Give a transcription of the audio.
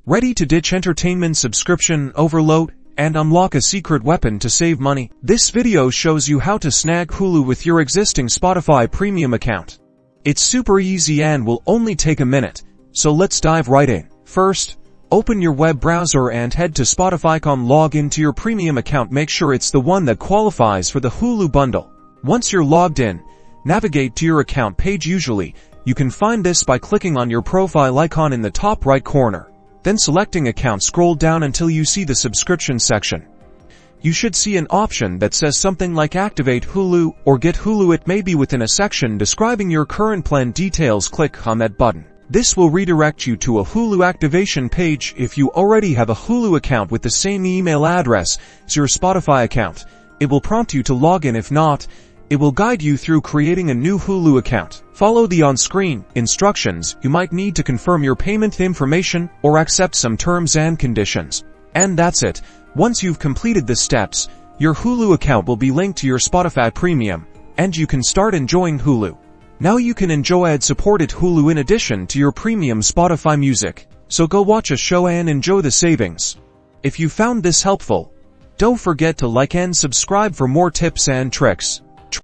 Ready to ditch entertainment subscription overload and unlock a secret weapon to save money? This video shows you how to snag Hulu with your existing Spotify premium account. It's super easy and will only take a minute, so let's dive right in. First, open your web browser and head to Spotify.com. Log into your premium account. Make sure it's the one that qualifies for the Hulu bundle. Once you're logged in, navigate to your account page. Usually, you can find this by clicking on your profile icon in the top right corner. Then selecting account, scroll down until you see the subscription section. You should see an option that says something like Activate Hulu or Get Hulu. It may be within a section describing your current plan details. Click on that button. This will redirect you to a Hulu activation page. If you already have a Hulu account with the same email address as your Spotify account, it will prompt you to log in. If not, it will guide you through creating a new Hulu account. Follow the on-screen instructions. You might need to confirm your payment information or accept some terms and conditions. And that's it. Once you've completed the steps, your Hulu account will be linked to your Spotify Premium, and you can start enjoying Hulu. Now you can enjoy ad-supported Hulu in addition to your premium Spotify music. So go watch a show and enjoy the savings. If you found this helpful, don't forget to like and subscribe for more tips and tricks.